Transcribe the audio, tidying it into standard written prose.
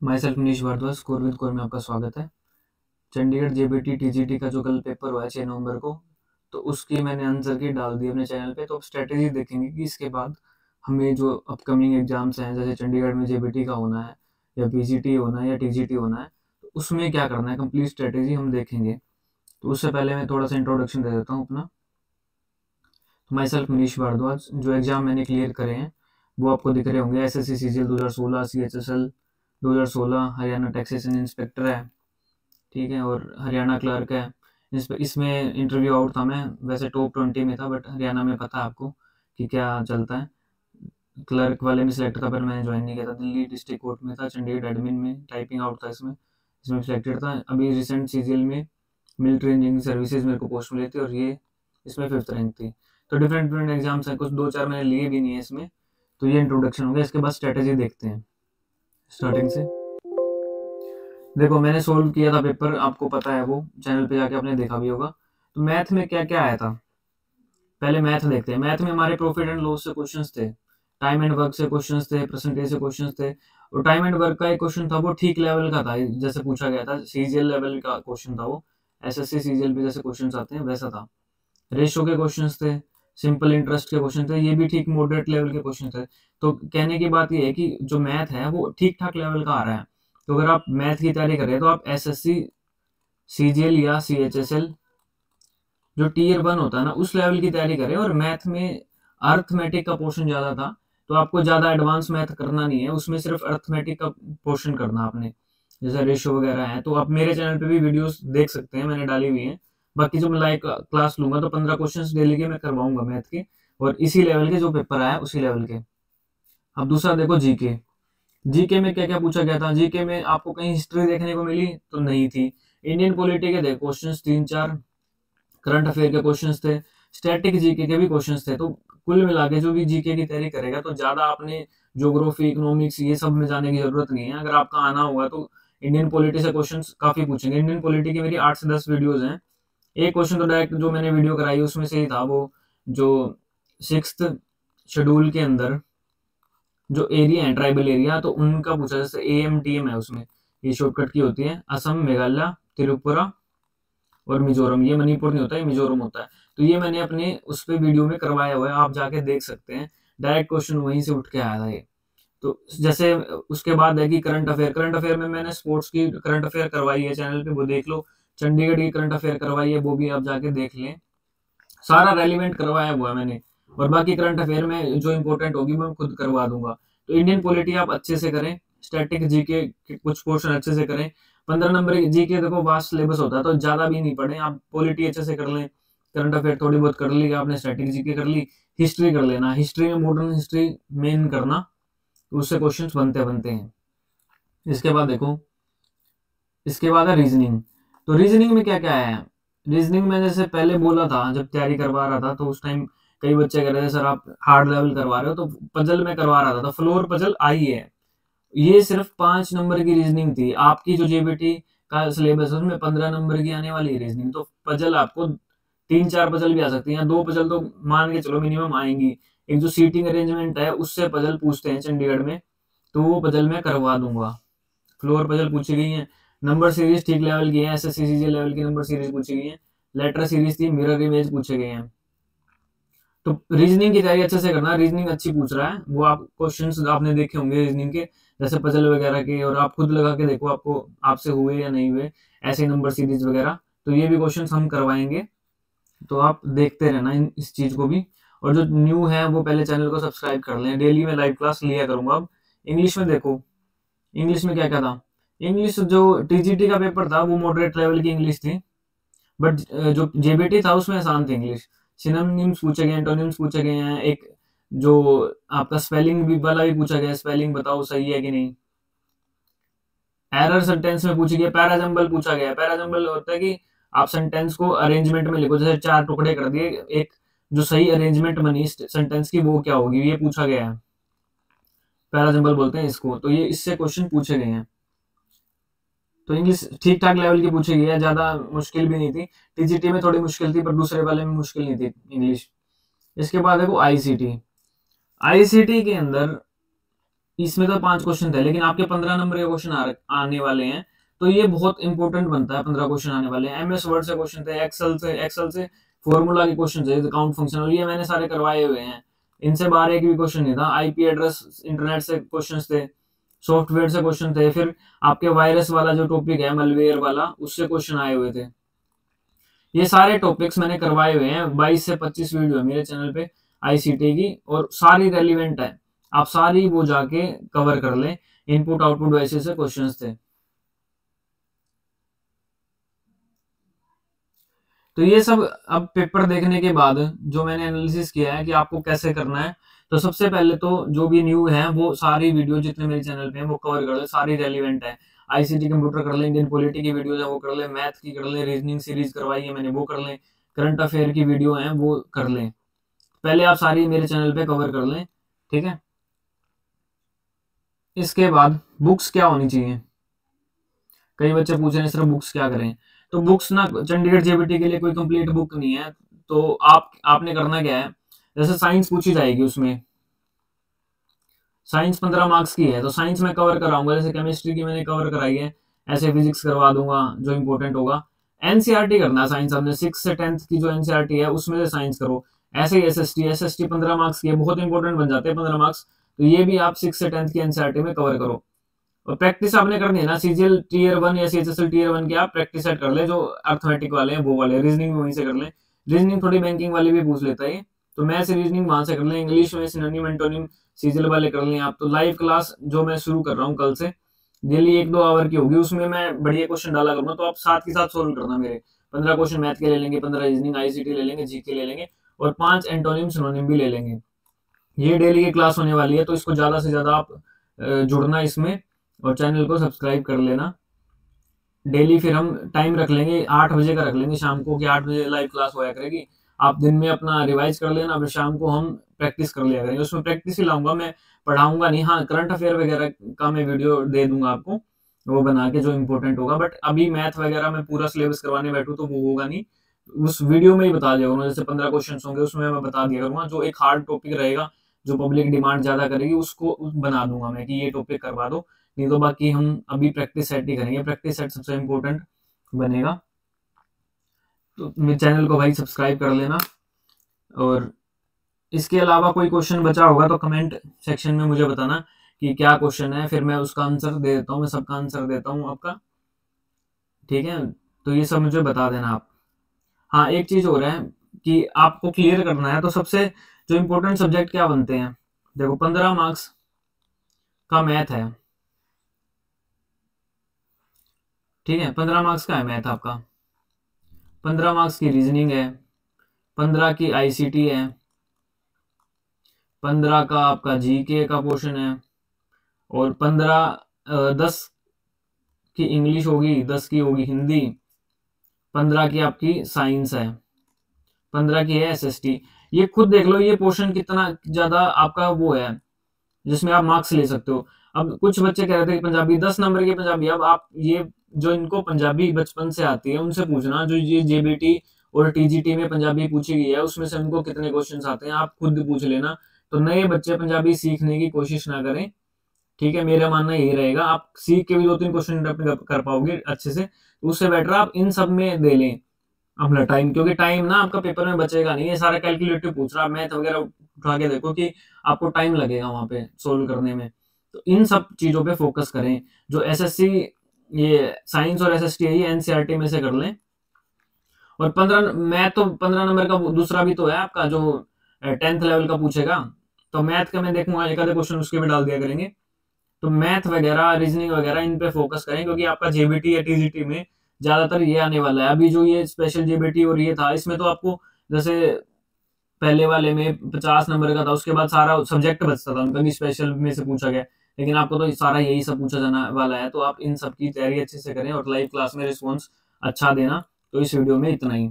My self Manish Bhardwaj, score with core में आपका स्वागत है। चंडीगढ़ जेबीटी टीजीटी का जो कल पेपर हुआ है 6 नवंबर को, तो उसकी मैंने आंसर की डाल दी अपने चैनल पे। तो अब स्ट्रेटेजी देखेंगे कि इसके बाद हमें जो अपकमिंग एग्जाम्स हैं, जैसे चंडीगढ़ में जेबीटी का होना है या पीजीटी होना है या टीजीटी होना है, तो उसमें क्या करना है, कंप्लीट स्ट्रेटेजी हम देखेंगे। तो उससे पहले मैं थोड़ा सा इंट्रोडक्शन दे देता हूँ अपना। माई सेल्फ मनीष भारद्वाज, जो एग्जाम मैंने क्लियर करे हैं वो आपको दिख रहे होंगे। SSC CGL 2016, CHSL 2016, Haryana taxation inspector है, ठीक है, और हरियाणा क्लर्क है। इसमें इंटरव्यू आउट था, मैं वैसे टॉप 20 में था, बट हरियाणा में पता है आपको कि क्या चलता है। क्लर्क वाले में सिलेक्ट था, पर मैंने ज्वाइन नहीं किया था। दिल्ली डिस्ट्रिक्ट कोर्ट में था, चंडीगढ़ एडमिन में टाइपिंग आउट था। इसमें सिलेक्टेड था। अभी रिसेंट सीजीएल में मिलिट्री इंजीनियरिंग सर्विसेज मेरे को पोस्ट मिली थी, और ये इसमें 5th रैंक थी। तो डिफरेंट एग्जाम्स हैं, कुछ 2-4 मैंने लिए भी नहीं है इसमें। तो ये इंट्रोडक्शन हो गया। इसके बाद स्ट्रेटेजी देखते हैं स्टार्टिंग से। देखो, मैंने सोल्व किया था पेपर, आपको पता है, वो चैनल पे जाके आपने देखा भी होगा। तो मैथ में क्या क्या आया था, पहले मैथ देखते हैं। मैथ में हमारे प्रॉफिट एंड लॉस से क्वेश्चंस थे, टाइम एंड वर्क से क्वेश्चंस थे, परसेंटेज से क्वेश्चंस थे। और टाइम एंड वर्क का एक क्वेश्चन था, वो ठीक लेवल का था, जैसे पूछा गया था, सीजीएल लेवल का क्वेश्चन था वो। एसएससी सीजीएल पे जैसे क्वेश्चंस आते हैं वैसा था। रेशो के क्वेश्चंस थे, सिंपल इंटरेस्ट के क्वेश्चन थे, ये भी ठीक मॉडरेट लेवल के क्वेश्चन थे। तो कहने की बात ये है कि जो मैथ है वो ठीक ठाक लेवल का आ रहा है। तो अगर आप मैथ की तैयारी कर रहे हैं तो आप एसएससी सीजीएल या सीएचएसएल जो टीयर 1 होता है ना, उस लेवल की तैयारी करें। और मैथ में अर्थमेटिक का पोर्शन ज्यादा था, तो आपको ज्यादा एडवांस मैथ करना नहीं है, उसमें सिर्फ अर्थमेटिक का पोर्शन करना आपने, जैसे रेशियो वगैरह है। तो आप मेरे चैनल पे भी वीडियोस देख सकते हैं, मैंने डाली हुई है। बाकी जो मैं लाइव क्लास लूंगा तो 15 क्वेश्चंस डेली के मैं करवाऊंगा मैथ के, और इसी लेवल के जो पेपर आया उसी लेवल के। अब दूसरा देखो, जीके। जीके में क्या क्या पूछा गया था। जीके में आपको कहीं हिस्ट्री देखने को मिली तो नहीं थी। इंडियन पॉलिटी के देखो क्वेश्चंस 3-4, करंट अफेयर के क्वेश्चंस थे, स्टैटिक जीके के भी क्वेश्चंस थे। तो कुल मिला के जो भी जीके की तैयारी करेगा, तो ज्यादा आपने ज्योग्राफी, इकोनॉमिक्स ये सब में जाने की जरूरत नहीं है। अगर आपका आना होगा तो इंडियन पॉलिटी से क्वेश्चंस काफी पूछेंगे। इंडियन पॉलिटी की मेरी 8 से 10 वीडियोज हैं। एक क्वेश्चन तो डायरेक्ट जो मैंने वीडियो कराई उसमें से ही था, वो जो 6th शेड्यूल के अंदर जो एरिया है, ट्राइबल एरिया, तो उनका पूछा। जैसे AMTM है, उसमें ये शॉर्टकट की होती है, असम, मेघालय, त्रिपुरा और मिजोरम। ये मणिपुर नहीं होता, ये मिजोरम होता है। तो ये मैंने अपने उस पे वीडियो में करवाया हुआ है, आप जाके देख सकते हैं। डायरेक्ट क्वेश्चन वहीं से उठ के आया था ये। तो जैसे उसके बाद है कि करंट अफेयर। करंट अफेयर में मैंने स्पोर्ट्स की करंट अफेयर करवाई है चैनल पे, वो देख लो। चंडीगढ़ की करंट अफेयर करवाई है, वो भी आप जाके देख लें। सारा रेलिवेंट करवाया हुआ है मैंने। और बाकी करंट अफेयर में जो इंपॉर्टेंट होगी मैं खुद करवा दूंगा। तो इंडियन पॉलिटी आप अच्छे से करें, स्टैटिक जीके के कुछ पोर्शन अच्छे से करें। 15 नंबर की जीके देखो वास्ट सिलेबस होता है, तो ज्यादा भी नहीं पढ़े, आप पॉलिटी अच्छे से कर लें। करंट अफेयर थोड़ी बहुत कर ली आपने, स्टैटिक जीके कर ली, हिस्ट्री कर लेना। हिस्ट्री में मॉडर्न हिस्ट्री मेन करना, तो उससे क्वेश्चंस बनते बनते हैं। इसके बाद देखो, इसके बाद है रीजनिंग। तो रीजनिंग में क्या क्या है। रीजनिंग में जैसे पहले बोला था, जब तैयारी करवा रहा था, तो उस टाइम कई बच्चे कह रहे थे सर आप हार्ड लेवल करवा रहे हो, तो पजल में करवा रहा था। तो फ्लोर पजल आई है, ये सिर्फ 5 नंबर की रीजनिंग थी। आपकी जो जेबीटी का सिलेबस है उसमें 15 नंबर की आने वाली है रीजनिंग। तो पजल आपको 3-4 पजल भी आ सकती हैं, 2 पजल तो मान के चलो मिनिमम आएंगी। एक जो सीटिंग अरेंजमेंट है उससे पजल पूछते हैं चंडीगढ़ में, तो वो पजल मैं करवा दूंगा। फ्लोर पजल पूछी गई है, नंबर सीरीज ठीक लेवल की है, एसएससी लेवल की नंबर सीरीज पूछी गई है, लेटर सीरीज थी, मिरर इमेज पूछे गए हैं। तो रीजनिंग की तैयारी अच्छे से करना। रीजनिंग अच्छी पूछ रहा है वो, आप क्वेश्चंस आपने देखे होंगे रीजनिंग के, जैसे पजल वगैरह के, और आप खुद लगा के देखो आपको आपसे हुए या नहीं हुए, ऐसे नंबर सीरीज वगैरह। तो ये भी क्वेश्चंस हम करवाएंगे, तो आप देखते रहना इस चीज को भी। और जो न्यू है वो पहले चैनल को सब्सक्राइब कर लें, डेली मैं लाइव क्लास लिया करूंगा। अब इंग्लिश में देखो, इंग्लिश में क्या क्या था। इंग्लिश जो टीजीटी का पेपर था वो मॉडरेट लेवल की इंग्लिश थी, बट जो जेबीटी था उसमें आसान थी इंग्लिश। सिनोनिम्स पूछे गए, एंटोनिम्स पूछे गए हैं, एक जो आपका स्पेलिंग भी वाला भी पूछा गया, स्पेलिंग बताओ सही है कि नहीं। एरर सेंटेंस में पूछी गई, पैराजम्बल पूछा गया। पैराजम्बल होता है कि आप सेंटेंस को अरेंजमेंट में लिखो, जैसे 4 टुकड़े कर दिए, एक जो सही अरेंजमेंट बनी सेंटेंस की वो क्या होगी, ये पूछा गया है। पैराजम्बल बोलते हैं इसको। तो ये इससे क्वेश्चन पूछे गए हैं। तो इंग्लिश ठीक ठाक लेवल की पूछी गई है, ज्यादा मुश्किल भी नहीं थी। टीजीटी में थोड़ी मुश्किल थी, पर दूसरे वाले में मुश्किल नहीं थी इंग्लिश। इसके बाद देखो आईसीटी। आईसीटी के अंदर इसमें तो 5 क्वेश्चन थे, लेकिन आपके 15 नंबर के क्वेश्चन आने वाले हैं, तो ये बहुत इंपॉर्टेंट बनता है। 15 क्वेश्चन आने वाले हैं। एमएस वर्ड से क्वेश्चन थे, एक्सेल से फॉर्मूला के क्वेश्चन थे, काउंट फंक्शन, और ये मैंने सारे करवाए हुए हैं। इनसे बाहर एक भी क्वेश्चन नहीं था। आईपी एड्रेस, इंटरनेट से क्वेश्चन थे, सॉफ्टवेयर से क्वेश्चन थे, फिर आपके वायरस वाला जो टॉपिक है, मलवेयर वाला, उससे क्वेश्चन आए हुए थे। ये सारे टॉपिक्स मैंने करवाए हुए हैं। 22 से 25 वीडियो है मेरे चैनल पे आईसीटी की, और सारी रेलिवेंट है। आप सारी वो जाके कवर कर लें। इनपुट आउटपुट वैसे से क्वेश्चंस थे। तो ये सब अब पेपर देखने के बाद जो मैंने एनालिसिस किया है कि आपको कैसे करना है, तो सबसे पहले तो जो भी न्यू है वो सारी वीडियो जितने मेरे चैनल पे हैं वो कवर कर ले, सारी रेलिवेंट है। आईसीटी कंप्यूटर कर ले, इंडियन पॉलिटी की वीडियो है वो कर ले, मैथ की कर ले, रीजनिंग सीरीज करवाई है मैंने वो कर ले, करंट अफेयर की वीडियो है वो कर लें। पहले आप सारी मेरे चैनल पे कवर कर लें, ठीक है। इसके बाद बुक्स क्या होनी चाहिए, कई बच्चे पूछ रहे हैं सिर्फ बुक्स क्या करें। तो बुक्स ना, चंडीगढ़ जेबीटी के लिए कोई कंप्लीट बुक नहीं है। तो आपने करना क्या है, जैसे साइंस पूछी जाएगी, उसमें साइंस 15 मार्क्स की है, तो साइंस में कवर कराऊंगा। जैसे केमिस्ट्री की मैंने कवर कराई है, ऐसे फिजिक्स करवा दूंगा जो इंपॉर्टेंट होगा। एनसीईआरटी करना है साइंस, आपने 6 से 10th की जो एनसीईआरटी है उसमें से साइंस करो। ऐसे ही एसएसटी 15 मार्क्स की है, बहुत इंपॉर्टेंट बन जाते हैं 15 मार्क्स। तो ये भी आप 6 से 10th की एनसीईआरटी में कवर करो। और प्रैक्टिस आपने करनी है ना, सीजीएल टीयर 1 या सीएचएसएल टीयर 1 के आप प्रैक्टिस सेट कर ले, जो अर्थमेटिक वाले हैं वो वाले। रीजनिंग वहीं से कर ले, रीजनिंग थोड़ी बैंकिंग वाली भी पूछ लेता है, तो मैथ्स रीजनिंग वहां से कर ले। इंग्लिश में सिनोनिम एंटोनिम सीजीएल वाले कर लें आप। तो लाइव क्लास जो मैं शुरू कर रहा हूँ कल से, डेली 1-2 आवर की होगी, उसमें मैं बढ़िया क्वेश्चन डाला करूंगा, तो आप साथ के साथ सोल्व करना मेरे। 15 क्वेश्चन मैथ के ले लेंगे, 15 रीजनिंग आईसीटी ले लेंगे, जीके ले लेंगे, और 5 एंटोनिम सिनोनिम भी ले लेंगे। ये डेली की क्लास होने वाली है, तो इसको ज्यादा से ज्यादा आप जुड़ना इसमें, और चैनल को सब्सक्राइब कर लेना। डेली फिर हम टाइम रख लेंगे, 8 बजे का रख लेंगे शाम को, कि 8 बजे लाइव क्लास होया करेगी। आप दिन में अपना रिवाइज कर लेना, फिर शाम को हम प्रैक्टिस कर लिया करेंगे। उसमें प्रैक्टिस ही लाऊंगा मैं, पढ़ाऊंगा नहीं। हाँ, करंट अफेयर वगैरह का मैं वीडियो दे दूंगा आपको, वो बना के जो इंपॉर्टेंट होगा। बट अभी मैथ वगैरह में पूरा सिलेबस करवाने बैठू तो वो होगा नहीं, उस वीडियो में ही बता दिया करूंगा। जैसे 15 क्वेश्चन होंगे उसमें मैं बता दिया करूंगा। जो एक हार्ड टॉपिक रहेगा, जो पब्लिक डिमांड ज्यादा करेगी, उसको बना दूंगा मैं कि ये टॉपिक करवा दो। नहीं तो बाकी हम अभी प्रैक्टिस सेट ही करेंगे, प्रैक्टिस सेट सबसे इम्पोर्टेंट बनेगा। तो मेरे चैनल को भाई सब्सक्राइब कर लेना। और इसके अलावा कोई क्वेश्चन बचा होगा तो कमेंट सेक्शन में मुझे बताना कि क्या क्वेश्चन है, फिर मैं उसका आंसर दे देता हूँ। मैं सबका आंसर देता हूँ आपका, ठीक है। तो ये सब मुझे बता देना आप। हाँ, एक चीज हो रहा है कि आपको क्लियर करना है, तो सबसे जो इम्पोर्टेंट सब्जेक्ट क्या बनते हैं, देखो 15 मार्क्स का मैथ है, ठीक है। 15 मार्क्स का है मैथ आपका, 15 मार्क्स की रीजनिंग है, 15 की आईसीटी है, 15 का आपका जीके का पोर्शन है, और 10 की इंग्लिश होगी, 10 की होगी हिंदी, 15 की आपकी साइंस है, 15 की है एसएसटी। ये खुद देख लो ये पोर्शन कितना ज्यादा आपका वो है, जिसमें आप मार्क्स ले सकते हो। अब कुछ बच्चे कह रहे थे कि पंजाबी 10 नंबर की पंजाबी, अब आप ये जो इनको पंजाबी बचपन से आती है उनसे पूछना, जो ये जेबीटी और टीजीटी में पंजाबी पूछी गई है उसमें से उनको कितने क्वेश्चंस आते हैं, आप खुद पूछ लेना। तो नए बच्चे पंजाबी सीखने की कोशिश ना करें, ठीक है। मेरा मानना यही रहेगा, आप सीख के भी 2-3 क्वेश्चन अपने कर पाओगे अच्छे से, तो उससे बेटर आप इन सब में दे लें अपना टाइम, क्योंकि टाइम ना आपका पेपर में बचेगा नहीं। ये सारा कैलकुलेटिव पूछ रहा, मैथ वगैरह उठा के देखो कि आपको टाइम लगेगा वहां पे सोल्व करने में। तो इन सब चीजों पे फोकस करें। जो एसएससी, ये साइंस और एसएसटी है, ये एनसीईआरटी में से कर लें। और 15 मैथ तो 15 नंबर का दूसरा भी तो है आपका, जो 10th लेवल का पूछेगा। तो मैथ का मैं देखूंगा एक आधे क्वेश्चन उसके भी डाल दिया करेंगे। तो मैथ वगैरह, रीजनिंग वगैरह, इन पे फोकस करें, क्योंकि आपका जेबीटी या टीजीटी में ज्यादातर ये आने वाला है। अभी जो ये स्पेशल जेबीटी और ये था, इसमें तो आपको जैसे पहले वाले में 50 नंबर का था, उसके बाद सारा सब्जेक्ट बचता था उनका भी स्पेशल में से पूछा गया। लेकिन आपको तो सारा यही सब पूछा जाने वाला है, तो आप इन सब की तैयारी अच्छे से करें और लाइव क्लास में रिस्पॉन्स अच्छा देना। तो इस वीडियो में इतना ही।